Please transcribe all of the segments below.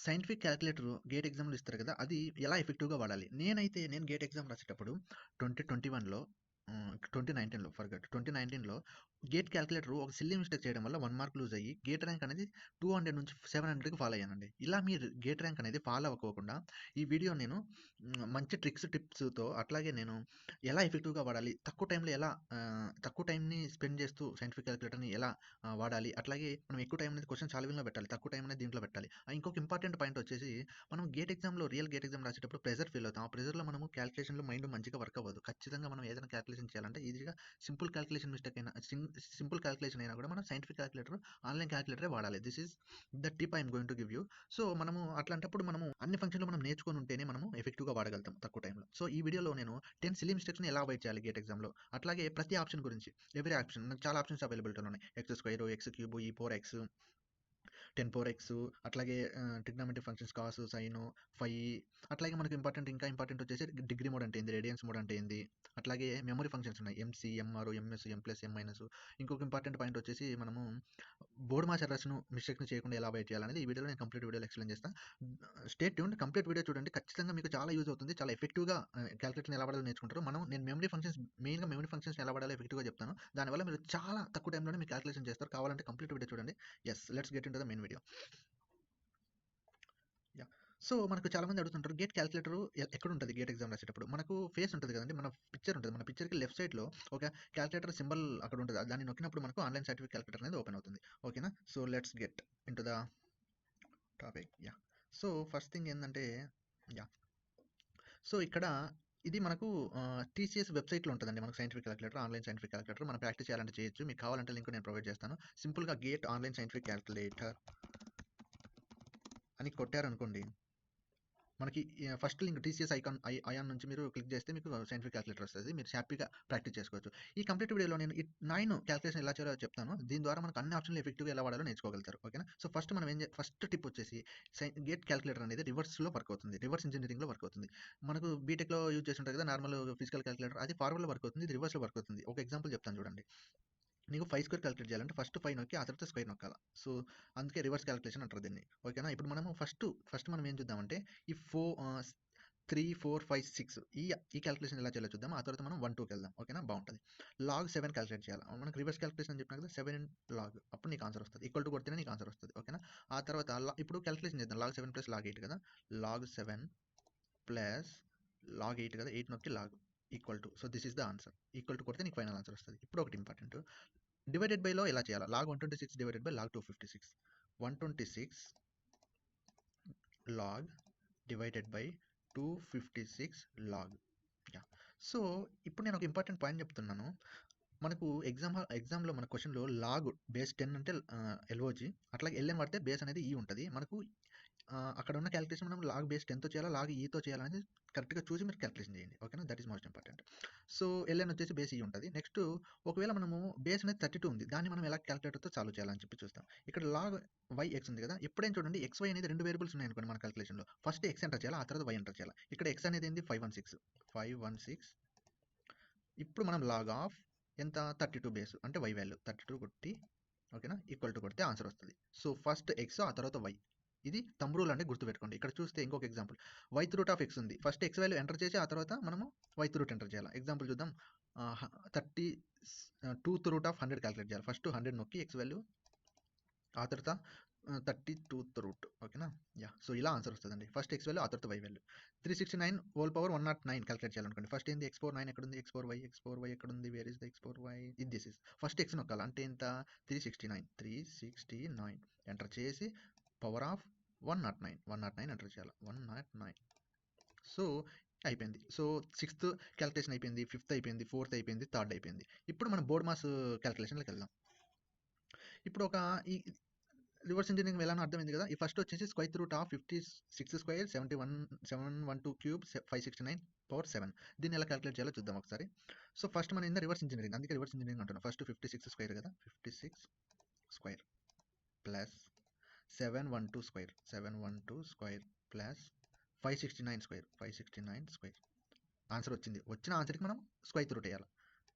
Scientific calculator gate ఎగ్జామ్‌లో ఇస్తారు కదా! అది ఎలా ఎఫెక్టివ్‌గా వాడాలి? నేను గేట్ ఎగ్జామ్ రాసేటప్పుడు 2021లో 2019లో ఫర్‌గాట్ 2019లో గేట్ క్యాలిక్యులేటర్ ఒక సిల్లీ మిస్టేక్ చేయడం వల్ల 1 మార్క్ లూజ్ అయ్యి గేట్ ర్యాంక్ అనేది 200 నుంచి 700కి ఫాల్ అయ్యానండి. ఇలా మీరు గేట్ ర్యాంక్ అనేది ఫాల్ అవ్వకోకుండా ఈ వీడియో నేను మంచి ట్రిక్స్, టిప్స్‌తో అట్లాగే నేను ఎలా ఎఫెక్టివ్‌గా వాడాలి, తక్కువ టైమ్‌ని స్పెండ్ చేస్తూ సైంటిఫిక్ క్యాలిక్యులేటర్‌ని ఎలా వాడాలి, అట్లాగే మనం ఎక్కువ టైం అనేది క్వెషన్ సాల్వింగ్‌లో పెట్టాలి, తక్కువ టైం అనేది దీంట్లో పెట్టాలి. ఇంకొక ఇంపార్టెంట్ పాయింట్ వచ్చేసి మనం రియల్ గేట్ ఎగ్జామ్ రాసేటప్పుడు ప్రెషర్ ఫీల్ అవుతాం. ఆ ప్రెషర్‌లో మనము క్యాలిక్యులేషన్‌లో మైండ్ మంచిగా వర్క్ అవ్వదు. ఖచ్చితంగా మనం ఏదైనా క్యాలిక్యులేషన్ చేయాలంటే ఈజీగా సింపుల్ క్యాలిక్యులేషన్ అయినా కూడా మనం సైంటిఫిక్ క్యాలిక్యులేటర్, ఆన్‌లైన్ క్యాలిక్యులేటరే వాడాలి. This is the tip I am going to give you. So, మనము అట్లాంటప్పుడు మనము అన్ని ఫంక్షన్‌లు మనం నేర్చుకొని ఉంటేనే మనము ఎఫెక్టివ్‌గా వాడగలుగుతాం తక్కువ టైంలో. సో, ఈ వీడియోలో నేను 10 సిల్లీ మిస్టేక్స్‌ని ఎలా అవాయిడ్ చేయాలి గేట్ ఎగ్జామ్‌లో, అట్లాగే ప్రతి ఆప్షన్ గురించి, ఎవ్రీ ఆప్షన్ నాకు చాలా ఆప్షన్స్ అవైలబిలిటీలో ఉన్నాయి. ఎక్స్ స్క్వేర్, ఎక్స్ క్యూబ్, ఈ పవర్ ఎక్స్, 10 పవర్ ఎక్స్, అట్లాగే ట్రిగ్నామెట్రిక్ ఫంక్షన్స్ కాస్, సైన్, ఫై, అట్లాగే మనకి ఇంకా ఇంపార్టెంట్ వచ్చేసి డిగ్రీ మోడ్ అంటే ఏంది, రేడియన్స్ మోడ్ అంటే ఏంది, అట్లాగే మెమరీ ఫంక్షన్స్ ఉన్నాయి, ఎంసీ, ఎంఆర్, ఎంఎస్, ఎం ప్లస్, ఎం మైనస్. ఇంకొక ఇంపార్టెంట్ పాయింట్ వచ్చేసి మనము బోర్డ్ మాస్ ఎర్రర్స్‌ను మిస్టేక్‌ని చేయకుండా ఎలా అవాయిడ్ చేయాలనేది ఈ వీడియోలో నేను కంప్లీట్ వీడియోలో ఎక్స్‌ప్లెయిన్ చేస్తాను. స్టే ట్యూన్డ్, కంప్లీట్ వీడియో చూడండి. ఖచ్చితంగా మీకు చాలా యూజ్ అవుతుంది. చాలా ఎఫెక్టివ్‌గా క్యాలిక్యులేటర్‌ని ఎలా వాడాలో నేర్చుకుంటారు. నేను మెయిన్‌గా మెమరీ ఫంక్షన్స్ ఎలా వాడాలో ఎఫెక్టివ్‌గా చెప్తాను. దానివల్ల మీరు చాలా తక్కువ టైంలోనే మీరు క్యాలిక్యులేషన్ చేస్తారు. కావాలంటే కంప్లీట్ వీడియో చూడండి. Let's get into the main video. Yeah! So, మనకు చాలామంది అడుగుతుంటారు గేట్ క్యాలిక్యులేటర్ ఎక్కడుంటది గేట్ ఎగ్జామ్ రాసేటప్పుడు? మనకు ఫేస్ ఉంటది కదండీ! మన పిక్చర్ ఉంటది. మన పిక్చర్‌కి లెఫ్ట్ సైడ్‌లో ఒక క్యాలిక్యులేటర్ సింబల్ అక్కడ ఉంటది. దాన్ని నొక్కినప్పుడు మనకు ఆన్‌లైన్ సైంటిఫిక్ క్యాలిక్యులేటర్ అనేది ఓపెన్ అవుతుంది. ఓకేనా? So, let's get into the topic. Yeah! So, first thing ఏందంటే యాహ్! సో, ఇక్కడ ఇది మనకు టీసీఎస్ వెబ్‌సైట్‌లో ఉంటదండి. మనకు scientific calculator, online scientific calculator. మనం ప్రాక్టీస్ చేయాలంటే చేయొచ్చు. మీకు కావాలంటే లింక్ నేను ప్రొవైడ్ చేస్తాను. సింపుల్‌గా గేట్ ఆన్‌లైన్ సైంటిఫిక్ క్యాలిక్యులేటర్ అని కొట్టారనుకోండి, మనకి ఫస్ట్ లింక్ టీసీఎస్ అయాన్ నుంచి మీరు క్లిక్ చేస్తే మీకు సైంటిఫిక్ క్యాలిక్యులేటర్ వస్తది. మీరు హ్యాపీగా ప్రాక్టీస్ చేసుకోవచ్చు. ఈ కంప్లీట్ వీడియోలో నేను ఈ 9 క్యాలిక్యులేషన్ ఎలా చేయాలో చెప్తాను. దీని ద్వారా మనకు అన్ని ఆప్షన్‌లు ఎఫెక్టివ్‌గా ఎలా వాడాలో నేర్చుకోగలుగుతారు. ఓకేనా? సో, ఫస్ట్ టిప్ వచ్చేసి గేట్ క్యాలిక్యులేటర్ అనేది రివర్స్‌లో వర్క్ అవుతుంది. రివర్స్ ఇంజినీరింగ్‌లో వర్క్ అవుతుంది. మనకు బీటెక్‌లో యూజ్ చేస్తుంటారు కదా! నార్మల్ ఫిజికల్ క్యాలిక్యులేటర్, అది ఫార్వర్డ్‌లో వర్క్ అవుతుంది. ఇది రివర్స్‌లో వర్క్ అవుతుంది. ఒక ఎగ్జాంపుల్ చెప్తాను చూడండి. నీకు 5 స్క్వేర్ క్యాలిక్యులేట్ చేయాలంటే ఫస్ట్ 5 నొక్కి ఆ తర్వాత స్క్వేర్ నొక్కాల. సో, అందుకే రివర్స్ క్యాలిక్యులేషన్ అంటారు దీన్ని. ఓకేనా? ఇప్పుడు మనము ఫస్ట్ మనం ఏం చూద్దామంటే ఈ 3, 4, 5, 6 ఈ క్యాలిక్యులేషన్ ఎలా చేయాలో చూద్దాం. ఆ తర్వాత మనం 1, 2కి వెళ్దాం. ఓకేనా? బావుంటది. లాగ్ 7 క్యాలిక్యులేట్ చేయాలి. మనకు రివర్స్ క్యాలిక్యులేషన్ అని చెప్పినా కదా! 7 ఇన్ లాగ్, అప్పుడు నీకు ఆన్సర్ వస్తది. ఈక్వల్ టు కొడితేనే నీకు ఆన్సర్ వస్తది. ఓకేనా? ఆ తర్వాత ఇప్పుడు క్యాలిక్యులేషన్ చేద్దాం. లాగ్ 7 ప్లస్ లాగ్ 8 కదా! లాగ్ 7 ప్లస్ లాగ్ 8 కదా! 8 నొక్కి log equal to. So, this is the answer. Equal to కొడితే నీకు ఫైనల్ ఆన్సర్ వస్తది. ఇప్పుడు ఒకటి ఇంపార్టెంట్, డివైడెడ్ బైలో ఎలా చేయాలి? Log 126 divided by log 256. 126 log divided by 256 log. Yeah! So, ఇప్పుడు నేను ఒక ఇంపార్టెంట్ పాయింట్ చెప్తున్నాను. మనకు ఎగ్జామ్‌లో మన క్వెషన్‌లో లాగ్ బేస్ 10 అంటే ఎల్ఓజీ, అట్లాగే ఎల్ఎన్ వాడితే బేస్ అనేది ఈ ఉంటది. మనకు అక్కడ ఉన్న క్యాలిక్యులేషన్ మనం లాగ్ బేస్ 10తో చేయాలా, లాగ్ ఈతో చేయాలనేది కరెక్ట్‌గా చూసి మీరు క్యాలిక్యులేషన్ చేయండి. ఓకేనా? That is most important. So, LN వచ్చేసి బేస్ ఈ ఉంటది. నెక్స్ట్ ఒకవేళ మనము బేస్ అనేది 32 ఉంది. దాన్ని మనం ఎలా క్యాలిక్యులేటర్‌తో సాల్వ్ చేయాలని చెప్పి చూస్తాం. ఇక్కడ లాగ్ వై ఎక్స్ ఉంది కదా! ఎప్పుడైనా చూడండి ఎక్స్, వై అనేది 2 వేరియబుల్స్ ఉన్నాయనుకోండి మన క్యాలిక్యులేషన్‌లో. ఫస్ట్ ఎక్స్ ఎంటర్ చేయాలా, ఆ తర్వాత వై ఎంటర్ చేయాలా. ఇక్కడ ఎక్స్ అనేది ఏంది 516. 516. ఇప్పుడు మనం లాగ్ ఆఫ్ ఎంత 32 బేస్ అంటే వై వాల్యూ 32 కొట్టి, ఓకేనా? ఈక్వల్ టు కొడితే ఆన్సర్ వస్తది. సో, ఫస్ట్ ఎక్స్ ఆ తర్వాత వై. ఇది థంబ్ రూల్ అంటే గుర్తుపెట్టుకోండి. ఇక్కడ చూస్తే ఇంకొక example, yth root of x ఉంది. ఫస్ట్ ఎక్స్ వాల్యూ ఎంటర్ చేసి ఆ తర్వాత మనము వైత్ రూట్ ఎంటర్ చేయాలి. ఎగ్జాంపుల్ చూద్దాం. 2th రూట్ ఆఫ్ 100 క్యాలిక్యులేట్ చేయాలి. ఫస్ట్ 100 నొక్కి ఎక్స్ వాల్యూ, ఆ తర్వాత 32th రూట్. ఓకేనా? యాహ్! సో, ఇలా ఆన్సర్ వస్తదండి. ఫస్ట్ ఎక్స్ వాల్యూ, ఆ తర్వాత y value. 369 whole power 109 calculate చేయాలనుకోండి. ఫస్ట్ ఏంది ఎక్స్ పవర్ 9 ఎక్కడుంది? ఎక్స్ పవర్ వై ఎక్కడుంది? Where is the x power y? This is. First x నొక్కాలి. అంటే ఎంత? 369 ఎంటర్ చేసి పవర్ ఆఫ్ 109 ఎంటర్ చేయాలి. 109. సో, అయిపోయింది. సో, 6th క్యాలిక్యులేషన్ అయిపోయింది. 5th అయిపోయింది. 4th అయిపోయింది. 3rd అయిపోయింది. ఇప్పుడు మనం బోర్డ్ మాస్ క్యాలిక్యులేషన్‌లోకి వెళ్దాం. ఇప్పుడు ఈ రివర్స్ ఇంజినీరింగ్ ఎలానో అర్థమైంది కదా! ఈ ఫస్ట్ వచ్చేసి square root of 56 square 712 cube 569 power 7. దీన్ని ఎలా క్యాలిక్యులేట్ చేయాలో చూద్దాం ఒకసారి. సో, ఫస్ట్ మనం ఏంది రివర్స్ ఇంజినీరింగ్. అందుకే రివర్స్ ఇంజినీరింగ్ అంటున్నాం. ఫస్ట్ 56 స్క్వేర్ కదా! 56 square plus 712 square plus 569 square. Answer వచ్చింది. వచ్చిన ఆన్సర్‌కి మనం స్క్వైర్ రూట్ వేయాలి.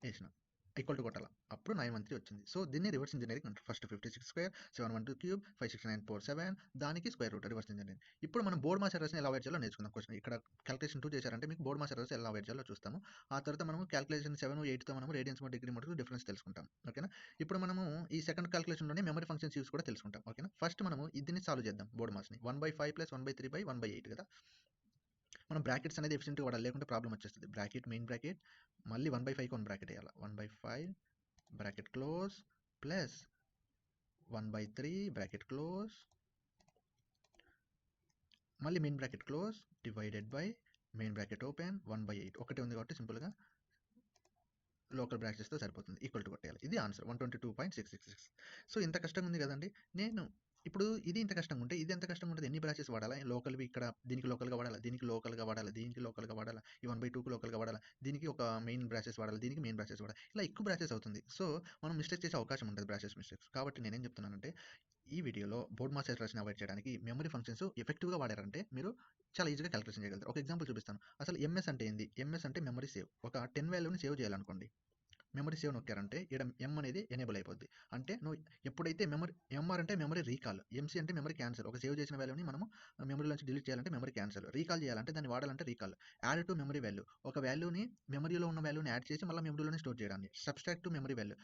వేసినాం. ఈక్వల్ టు కొట్టాలి. అప్పుడు 913 వచ్చింది. సో దీన్ని రివర్స్ ఇంజనీరింగ్ అంటారు. ఫస్ట్ 56 స్క్వేర్, 712 క్యూబ్, 56947 దానికి స్క్వేర్ రూట్ రివర్స్ ఇంజనీరింగ్. ఇప్పుడు మనం బోర్డ్ మాస్ ఎర్రర్స్ని ఎలా అవాయిడ్ చేయాలో నేర్చుకుందాం. క్వశ్చన్ ఇక్కడ క్యాలిక్యులేషన్ 2 చేశారంటే మీకు బోర్డ్ మాస్ ఎర్రర్స్ ఎలా అవాయిడ్ చేయాలో చూస్తాము. ఆ తర్వాత మనము క్యాలిక్యులేషన్ 7, 8తో మనము రేడియన్స్ మోడ్, డిగ్రీ మోడ్‌కు డిఫరెన్స్ తెలుసుకుంటాం. ఓకేనా? ఇప్పుడు మనము ఈ సెకండ్ క్యాలిక్యులేషన్‌లోనే మెమరీ ఫంక్షన్స్ యూస్ కూడా తెలుసుకుంటాం. ఓకేనా? ఫస్ట్ మనము దీన్ని సాల్వ్ చేద్దాం బోర్డ్ మాస్‌ని. 1/5 + 1/3 / 1/8 కదా! మనం బ్రాకెట్స్ అనేది ఎఫిషియెంట్‌గా వాడాలి. లేకుంటే ప్రాబ్లమ్ వచ్చేస్తది. బ్రాకెట్ మెయిన్ బ్రాకెట్ మళ్ళీ 1/5కి 1 బ్రాకెట్ ఎయాల. 1/5 bracket close plus 1/3 bracket close మళ్ళీ main bracket close divided by main bracket open 1/8 ఒకటే ఉంది కాబట్టి సింపుల్‌గా లోకల్ బ్రాకెట్స్‌తో సరిపోతుంది. ఈక్వల్ టు కొట్టేయాలి. ఇది ఆన్సర్ 122.666. సో ఇంత కష్టంగా ఉంది కదండీ! నేను ఇప్పుడు ఇది ఇంత కష్టంగా ఉంటే ఇది ఎంత కష్టంగా ఉంటది? ఎన్ని బ్రాంచెస్ వాడాలా? లోకల్‌వి ఇక్కడ దీనికి లోకల్‌గా వాడాలా, దీనికి లోకల్‌గా వాడాలా, దీనికి లోకల్‌గా వాడాలా, ఈ 1/2కి లోకల్‌గా వాడాలా, దీనికి ఒక మెయిన్ బ్రాంచెస్ వాడాలి, దీనికి మెయిన్ బ్రాంచెస్ వాడాలి. ఇలా ఎక్కువ బ్రాంచెస్ అవుతుంది. సో మనం మిస్టేక్ చేసే అవకాశం ఉంటది బ్రాంచెస్ మిస్టేక్స్. కాబట్టి నేనేం చెప్తున్నానంటే ఈ వీడియోలో బోర్డ్ మాస్ ఎర్రర్స్‌ని అవాయిడ్ చేయడానికి మెమరీ ఫంక్షన్స్ ఎఫెక్టివ్‌గా వాడారంటే మీరు చాలా ఈజీగా క్యాలిక్యులేషన్ చేయగలుగుతారు. ఒక ఎగ్జాంపుల్ చూపిస్తాను. అసలు ఎంఎస్ అంటే ఏంది? ఎంఎస్ అంటే మెమరీ సేవ్. ఒక 10 వాల్యూని సేవ్ చేయాలనుకోండి. మెమరీ సేవ్ నొక్కారంటే ఈడ ఎం అనేది ఎనేబుల్ అయిపోద్ది. అంటే నువ్వు ఎప్పుడైతే ఎంఆర్ అంటే మెమరీ రీకాల్, ఎంసీ అంటే మెమరీ క్యాన్సల్. ఒక సేవ్ చేసిన వాల్యూని మనము మెమరీలోంచి డిలీట్ చేయాలంటే మెమరీ క్యాన్సల్. రీకాల్ చేయాలంటే దాన్ని వాడాలంటే recall. Add to memory value ఒక వాల్యూని మెమరీలో ఉన్న వాల్యూని యాడ్ చేసి మళ్ళీ మెమరీలోనే స్టోర్ చేయడాన్ని. సబ్‌స్ట్రాక్ట్ టు మెమరీ వాల్యూ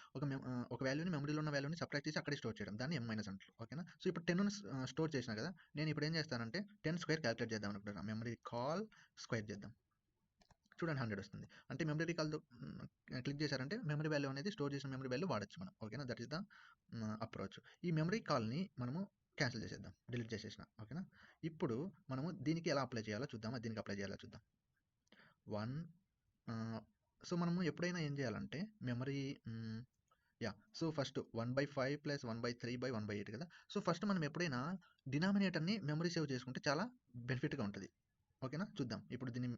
ఒక వాల్యూని మెమరీలో ఉన్న వాల్యూని సబ్‌ట్రాక్ట్ చేసి అక్కడే స్టోర్ చేయడం. దాన్ని ఎం మైనస్ అంటారు. ఓకేనా? సో ఇప్పుడు 10ని స్టోర్ చేసినా కదా! నేను ఇప్పుడు ఏం చేస్తానంటే 10 స్క్వేర్ క్యాలిక్యులేట్ చేద్దాం అనుకుంటున్నా. మెమరీ కాల్ స్క్వేర్ చేద్దాం. చూడండి 100 వస్తుంది. అంటే మెమరీ రీకాల్‌తో క్లిక్ చేశారంటే మెమరీ వాల్యూ అనేది స్టోర్ చేసిన మెమరీ వాల్యూ వాడొచ్చు మనం. ఓకేనా? That is the approach. ఈ మెమరీ కాల్‌ని మనము క్యాన్సిల్ చేసేద్దాం. డిలీట్ చేసేసిన. ఓకేనా? ఇప్పుడు మనము దీనికి ఎలా అప్లై చేయాలో చూద్దామా? దీనికి అప్లై చేయాలో చూద్దాం. 1 సో మనము ఎప్పుడైనా ఏం చేయాలంటే మెమరీ సో ఫస్ట్ 1/5 + 1/3 / 1/8 కదా! సో ఫస్ట్ మనం ఎప్పుడైనా డినామినేటర్‌ని మెమరీ సేవ్ చేసుకుంటే చాలా బెనిఫిట్‌గా ఉంటది. ఓకేనా? చూద్దాం. ఇప్పుడు దీన్ని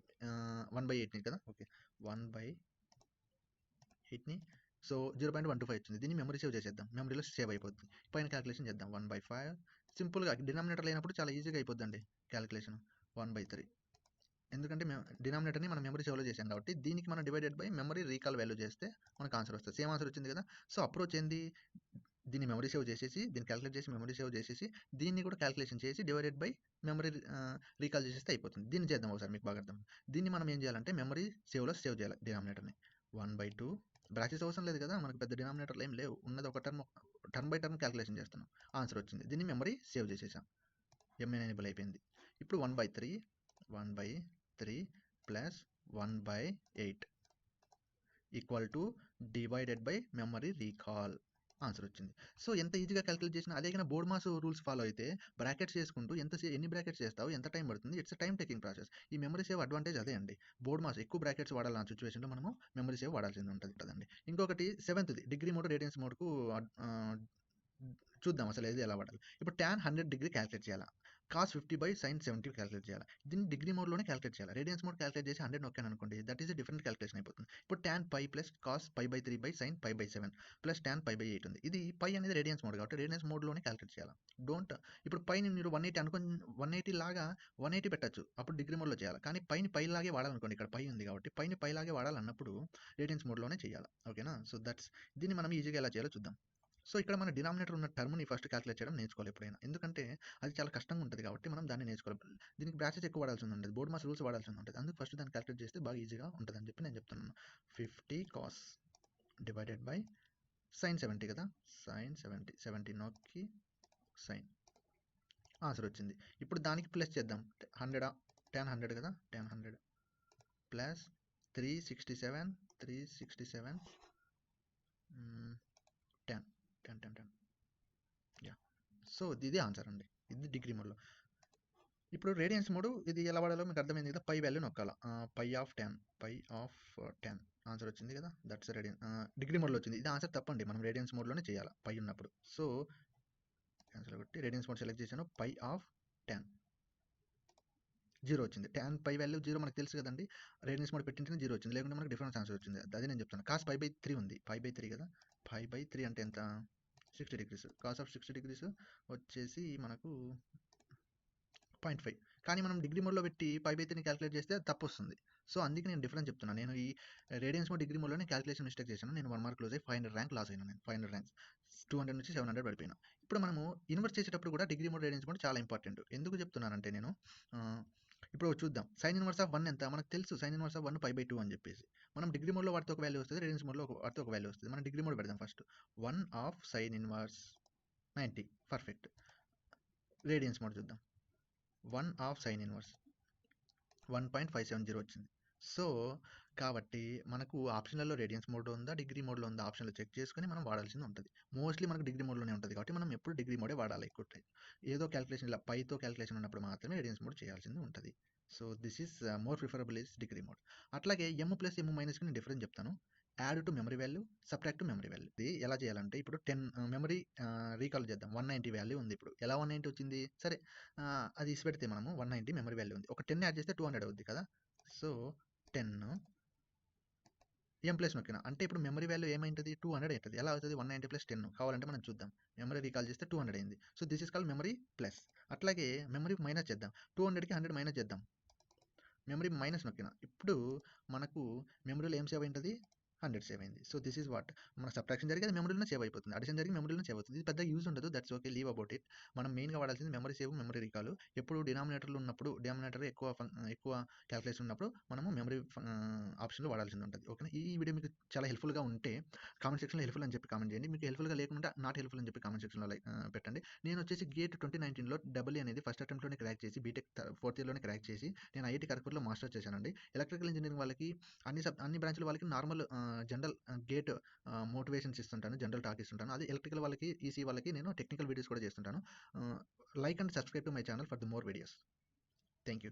1/8ని కదా! ఓకే. 1/8ని సో 0.125 వచ్చింది. దీన్ని మెమరీ సేవ్ చేసేద్దాం. మెమరీలో సేవ్ అయిపోద్ది. పైన క్యాలిక్యులేషన్ చేద్దాం. 1/5 సింపుల్‌గా డినామినేటర్ లేనప్పుడు చాలా ఈజీగా అయిపోద్దండి క్యాలిక్యులేషన్. 1/3 ఎందుకంటే డినామినేటర్‌ని మనం మెమరీ సేవ్‌లో చేసాం కాబట్టి దీనికి మనం divided by memory recall value చేస్తే మనకు ఆన్సర్ వస్తది. సేమ్ ఆన్సర్ వచ్చింది కదా! సో అప్రోచ్ ఏంది? దీన్ని మెమరీ సేవ్ చేసేసి, దీన్ని క్యాలిక్యులేట్ చేసి మెమరీ సేవ్ చేసేసి, దీన్ని కూడా క్యాలిక్యులేషన్ చేసి డివైడెడ్ బై మెమరీ రీకాల్ చేసేస్తే అయిపోతుంది. దీన్ని చేద్దాం ఒకసారి మీకు బాగా అర్థం. దీన్ని మనం ఏం చేయాలంటే మెమరీ సేవ్‌లో సేవ్ చేయాలి డినామినేటర్‌ని. 1/2 బ్రాకెట్స్ అవసరం లేదు కదా! మనకు పెద్ద డినామినేటర్‌లు ఏం లేవు. ఉన్నది ఒక టర్మ్ బై టర్మ్ క్యాలిక్యులేషన్ చేస్తున్నాం. ఆన్సర్ వచ్చింది. దీన్ని మెమరీ సేవ్ చేసేసాం. ఎంఎన్ ఎనేబుల్ అయిపోయింది. ఇప్పుడు 1/3 plus 1/8 equal to divided by memory recall. Answer వచ్చింది. సో ఎంత ఈజీగా క్యాలిక్యులేట్ చేసినా అదే గాని బోర్డ్ మాస్ రూల్స్ ఫాలో అయితే బ్రాకెట్స్ చేసుకుంటూ ఎన్ని బ్రాకెట్స్ చేస్తావు? ఎంత టైం పడుతుంది? It's a time taking process. ఈ మెమరీ సేవ్ అడ్వాంటేజ్ అదే అండి. బోర్డ్ మాస్ ఎక్కువ బ్రాకెట్స్ వాడాలన్న సిట్యుయేషన్‌లో మనము మెమరీ సేవ్ వాడాల్సింది ఉంటదండి. ఇంకొకటి సెవెంత్‌ది డిగ్రీ మోడ్, రేడియన్స్ మోడ్‌కు చూద్దాం అసలు ఏది ఎలా వాడాలి. ఇప్పుడు టాన్ 100 క్యాలిక్యులేట్ చేయాలా? కాస్ 50/sin 70 క్యాలిక్యులేట్ చేయాలా? దీన్ని డిగ్రీ మోడ్‌లోనే క్యాలిక్యులేట్ చేయాలి. రేడియన్స్ మోడ్ క్యాలిక్యులేట్ చేసి 100 నొక్కాననుకోండి that is a different calculation అయిపోతుంది. ఇప్పుడు tan π plus cos π/3/sin π/7 plus tan π/8 ఉంది. ఇది పై అనేది రేడియన్స్ మోడ్ కాబట్టి రేడియన్స్ మోడ్‌లోనే క్యాలిక్యులేట్ చేయాలి. ఇప్పుడు పైని మీరు 180 అనుకోని 180 లాగా 180 పెట్టొచ్చు. అప్పుడు డిగ్రీ మోడ్‌లో చేయాలి. కానీ పైని పై లాగే వాడాలనుకోండి ఇక్కడ పై ఉంది కాబట్టి పైని పై లాగే వాడాలన్నప్పుడు రేడియన్స్ మోడ్‌లోనే చేయాలి. ఓకేనా? సో దీన్ని మనం ఈజీగా ఎలా చేయాలో చూద్దాం. సో ఇక్కడ మన డినామినేటర్ ఉన్న టర్మ్‌ని ఫస్ట్ క్యాలిక్యులేట్ చేయడం నేర్చుకోవాలి ఎప్పుడైనా. ఎందుకంటే అది చాలా కష్టంగా ఉంటది కాబట్టి మనం దాన్ని నేర్చుకోవాలి. దీనికి బ్రాచెస్ ఎక్కువ వాడాల్సింది ఉండదు. బోర్డ్ మాస్ రూల్స్ వాడాల్సింది ఉంటది. అందుకు ఫస్ట్ దాన్ని క్యాలిక్యులేట్ చేస్తే బాగా ఈజీగా ఉంటదని చెప్పి నేను చెప్తున్నాను. 50 కాస్ డివైడెడ్ బై sin 70 కదా! sin 70 70 నొక్కి sin ఆన్సర్ వచ్చింది. ఇప్పుడు దానికి ప్లస్ చేద్దాం. 100 tan 100 కదా! tan 100 plus 367 10 yeah! సో ఇది ఆన్సర్ అండి. ఇది డిగ్రీ మోడ్‌లో. ఇప్పుడు రేడియన్స్ మోడ్ ఇది ఎలా వాడాలో మీకు అర్థమైంది కదా! పై వాల్యూ నొక్కాల. π/10 ఆన్సర్ వచ్చింది కదా! దట్స్ డిగ్రీ మోడ్‌లో వచ్చింది. ఇది ఆన్సర్ తప్పండి. మనం రేడియన్స్ మోడ్‌లోనే చేయాలి పై ఉన్నప్పుడు. సో క్యాన్సిల్ కొట్టి రేడియన్స్ మోడ్ సెలెక్ట్ చేశాను. π/10 0 వచ్చింది. టాన్ పై వాల్యూ 0 మనకు తెలుసు కదండీ! రేడియన్స్ మోడ్ పెట్టింటేనే 0 వచ్చింది. లేకుంటే మనకు డిఫరెన్స్ ఆన్సర్ వచ్చింది. అదే నేను చెప్తాను. కాస్ π/3 ఉంది. π/3 కదా! π/3 అంటే ఎంత? 60 డిగ్రీస్. కాస్ ఆఫ్ 60 డిగ్రీస్ వచ్చేసి మనకు 0.5 కానీ మనం డిగ్రీ మోడ్‌లో పెట్టి π/3ని క్యాలిక్యులేట్ చేస్తే అది తప్పొస్తుంది. సో, అందుకే నేను డిఫరెన్స్ చెప్తున్నా. నేను ఈ రేడియన్స్ మోడ్, డిగ్రీ మోడ్‌లో నేను కాలిక్యులేషన్ మిస్టేక్ చేశాను. నేను 1 మార్క్ లూజ్ అయ్యి 500 ర్యాంక్ లాస్ అయినా నేను. 500 ర్యాంక్స్. 200 నుంచి 700 పడిపోయినా. ఇప్పుడు మనము ఇన్వర్స్ చేసేటప్పుడు కూడా డిగ్రీ మోడ్, రేడియన్స్ మోడ్ చాలా ఇంపార్టెంట్. ఎందుకు చెప్తున్నానంటే నేను ఆహ్, ఇప్పుడు చూద్దాం. సైన్ ఇన్వర్స్ ఆఫ్ 1 ఎంత? మనకు తెలుసు సైన్ ఇన్వర్స్ ఆఫ్ 1 π/2 అని చెప్పేసి. మనం డిగ్రీ మోడ్‌లో వాడితే ఒక వాల్యూ వస్తది. రేడియన్స్ మోడ్‌లో వాడితే ఒక వాల్యూ వస్తది. మనం డిగ్రీ మోడ్ పెడదాం first. 1 of sine inverse 90 perfect. Radians mode చూద్దాం. 1 ఆఫ్ సైన్ ఇన్వర్స్ 1.570 వచ్చింది. సో, కాబట్టి మనకు ఆప్షన్‌లలో రేడియన్స్ మోడ్‌లో ఉందా? డిగ్రీ మోడ్‌లో ఉందా? ఆప్షన్‌లో చెక్ చేసుకొని మనం వాడాల్సింది ఉంటది. మోస్ట్‌లీ మనకు డిగ్రీ మోడ్‌లోనే ఉంటది కాబట్టి మనం ఎప్పుడు డిగ్రీ మోడే వాడాలి ఎక్కువ టైం. ఏదో క్యాలిక్యులేషన్ ఇలా పైతో క్యాలిక్యులేషన్ ఉన్నప్పుడు మాత్రమే రేడియన్స్ మోడ్ చేయాల్సింది ఉంటది. So, this is more preferable is degree mode. అట్లాగే m+m- నేను డిఫరెన్స్ చెప్తాను. Add to memory value, subtract to memory value. ఇది ఎలా చేయాలంటే ఇప్పుడు 10 మెమరీ రీకాల్ చేద్దాం. 190 వాల్యూ ఉంది ఇప్పుడు. ఎలా 190 వచ్చింది? సరే అది ఇసిపెడితే మనము 190 మెమరీ వాల్యూ ఉంది. ఒక 10 యాడ్ చేస్తే 200 అవుద్ది కదా! సో, 10 m+ నొక్కిన. అంటే ఇప్పుడు మెమరీ వాల్యూ ఏమైంటది? 200 అయితది. ఎలా అవుతది? 190 + 10 కావాలంటే మనం చూద్దాం. మెమరీ రీకాల్ చేస్తే 200 అయింది. So, this is called memory plus. అట్లాగే మెమరీ మైనస్ చేద్దాం. 200కి 100 మైనస్ చేద్దాం. మెమరీ మైనస్ నొక్కిన. ఇప్పుడు మనకు మెమరీలో ఏం సేవ్ అయింటది? 100 సేవ్ అయింది. సో, దిస్ ఈస్ వాట్ మన సబ్ట్రాక్షన్ జరిగి అది మెమరీలోనే సేవ్ అయిపోతుంది. అడిషన్ జరిగి మెమరీలోనే సేవ్ అవుతుంది. ఇది పెద్ద యూజ్ ఉండదు. That's okay. Leave about it. మనం మెయిన్‌గా వాడాల్సింది మెమరీ సేవ్, మెమరీ రీకాల్. ఎప్పుడు డినామినేటర్‌లో ఉన్నప్పుడు డినామినేటర్ ఎక్కువ క్యాలిక్యులేషన్ ఉన్నప్పుడు మనము మెమరీ ఆప్షన్‌లో వాడాల్సింది ఉంటది. ఓకేనా? ఈ వీడియో మీకు చాలా హెల్ప్‌ఫుల్‌గా ఉంటే కామెంట్ సెక్షన్‌లో హెల్ప్‌ఫుల్ అని చెప్పి కామెంట్ చేయండి. మీకు హెల్ప్‌ఫుల్‌గా లేకుంటే నాట్ హెల్ప్‌ఫుల్ అని చెప్పి కామెంట్ సెక్షన్‌లో పెట్టండి. నేను వచ్చేసి గేట్ 2019లో డబుల్ అనేది ఫస్ట్ అటెంప్ట్‌లోనే క్రాక్ చేసి బీటెక్ ఫోర్త్ ఇయర్‌లోనే క్రాక్ చేసి నేను ఐఐటీ ఖరగ్పూర్‌లో మాస్టర్స్ చేశానండి. ఎలక్ట్రికల్ ఇంజినీరింగ్ వాళ్ళకి అన్ని బ్రాంచ్‌ల వాళ్ళకి నార్మల్ జనరల్ గేట్ మోటివేషన్స్ ఇస్తుంటాను. జనరల్ టాక్ ఇస్తుంటాను. అదే ఎలక్ట్రికల్ వాళ్ళకి, ఈసీ వాళ్ళకి నేను టెక్నికల్ వీడియోస్ కూడా చేస్తుంటాను. Like and subscribe to my channel for the more videos. Thank you.